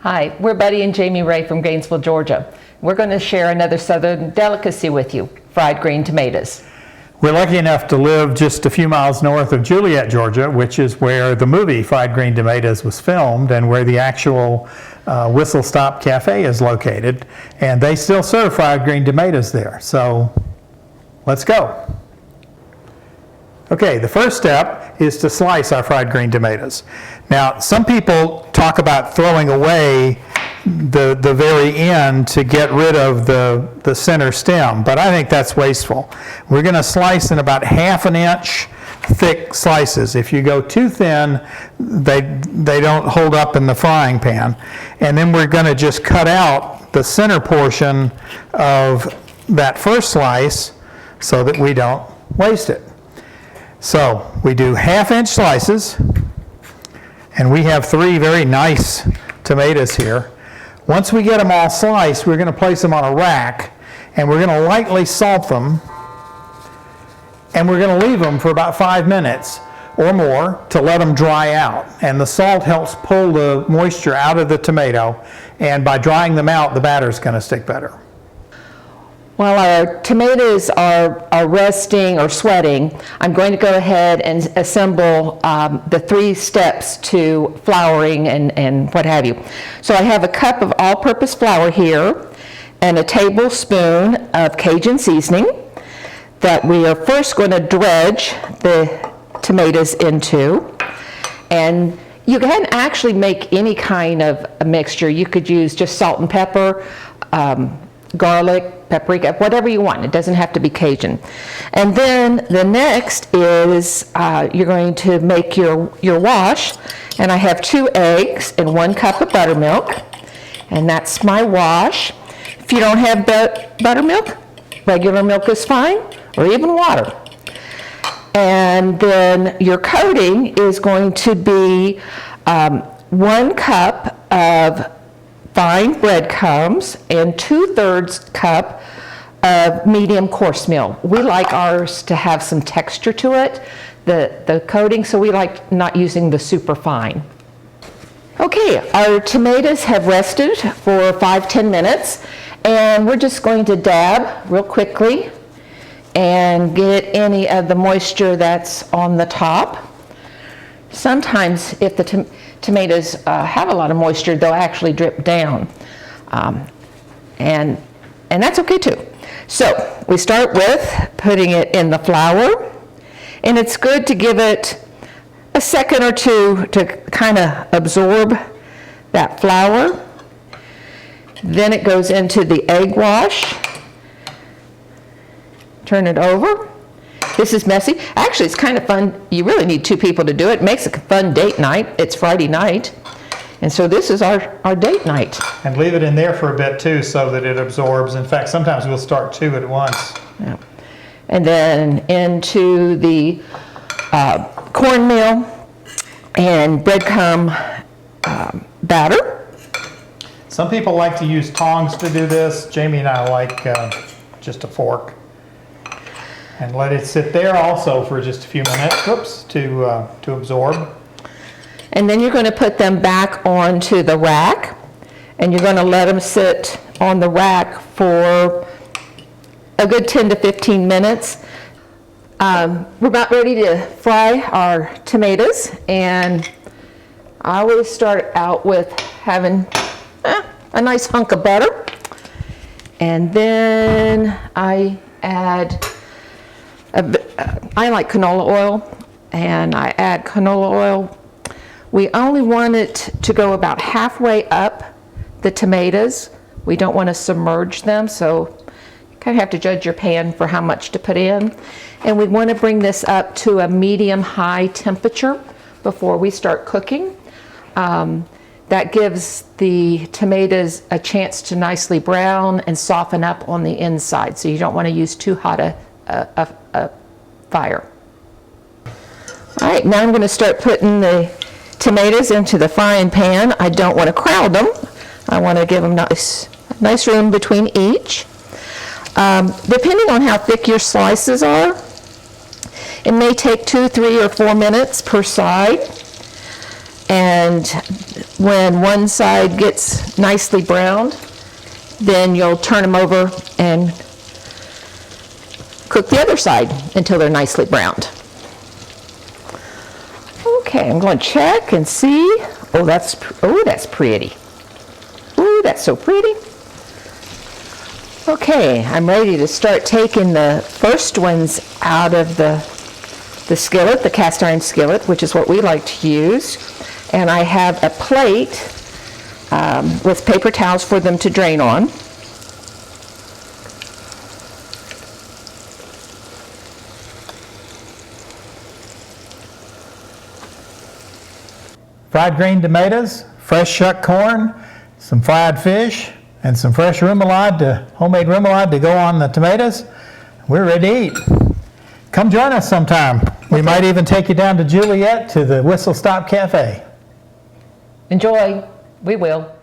Hi, we're Buddy and Jamie Ray from Gainesville, Georgia. We're going to share another Southern delicacy with you, fried green tomatoes. We're lucky enough to live just a few miles north of Juliet, Georgia, which is where the movie Fried Green Tomatoes was filmed and where the actual Whistle Stop Cafe is located. And they still serve fried green tomatoes there. So let's go. Okay, the first step is to slice our fried green tomatoes. Now, some people talk about throwing away the very end to get rid of the center stem, but I think that's wasteful. We're going to slice in about 1/2 inch thick slices. If you go too thin, they don't hold up in the frying pan. And then we're going to just cut out the center portion of that first slice so that we don't waste it. So we do 1/2 inch slices, and we have 3 very nice tomatoes here. Once we get them all sliced, we're going to place them on a rack, and we're going to lightly salt them, and we're going to leave them for about 5 minutes or more to let them dry out. And the salt helps pull the moisture out of the tomato, and by drying them out, the batter is going to stick better. While our tomatoes are resting or sweating, I'm going to go ahead and assemble the 3 steps to flouring and what have you. So I have a cup of all-purpose flour here and a tablespoon of Cajun seasoning that we are first going to dredge the tomatoes into. And you can actually make any kind of a mixture. You could use just salt and pepper, garlic, paprika, whatever you want. It doesn't have to be Cajun. And then the next is you're going to make your wash. And I have 2 eggs and 1 cup of buttermilk. And that's my wash. If you don't have buttermilk, regular milk is fine, or even water. And then your coating is going to be 1 cup of fine breadcrumbs and 2/3 cup of medium coarse meal. We like ours to have some texture to it, the coating, so we like not using the super fine. Okay, our tomatoes have rested for 5-10 minutes, and we're just going to dab real quickly and get any of the moisture that's on the top. Sometimes if the tomatoes have a lot of moisture, they'll actually drip down. And that's okay too. So we start with putting it in the flour, and it's good to give it a second or two to kind of absorb that flour. Then it goes into the egg wash. Turn it over. This is messy. Actually, it's kind of fun. You really need 2 people to do it. It makes a fun date night. It's Friday night. And so this is our date night. And leave it in there for a bit too so that it absorbs. In fact, sometimes we'll start 2 at once. Yeah. And then into the cornmeal and breadcrumb batter. Some people like to use tongs to do this. Jamie and I like just a fork. And let it sit there also for just a few minutes, to absorb. And then you're going to put them back onto the rack, and you're going to let them sit on the rack for a good 10 to 15 minutes. We're about ready to fry our tomatoes, and I always start out with having a nice hunk of butter, and then I add I like canola oil, and I add canola oil. We only want it to go about halfway up the tomatoes. We don't want to submerge them, so you kind of have to judge your pan for how much to put in. And we want to bring this up to a medium-high temperature before we start cooking. That gives the tomatoes a chance to nicely brown and soften up on the inside, so you don't want to use too hot a fire. All right, now I'm going to start putting the tomatoes into the frying pan. I don't want to crowd them. I want to give them nice room between each. Depending on how thick your slices are, it may take 2, 3, or 4 minutes per side. And When one side gets nicely browned, then you'll turn them over and cook the other side until they're nicely browned. Okay, I'm going to check and see. Oh, that's pretty. Ooh, that's so pretty. Okay, I'm ready to start taking the first ones out of the skillet, the cast iron skillet, which is what we like to use. And I have a plate with paper towels for them to drain on. Fried green tomatoes, fresh shucked corn, some fried fish, and some fresh remoulade, homemade remoulade to go on the tomatoes. We're ready to eat. Come join us sometime. We might even take you down to Juliet to the Whistle Stop Cafe. Enjoy. We will.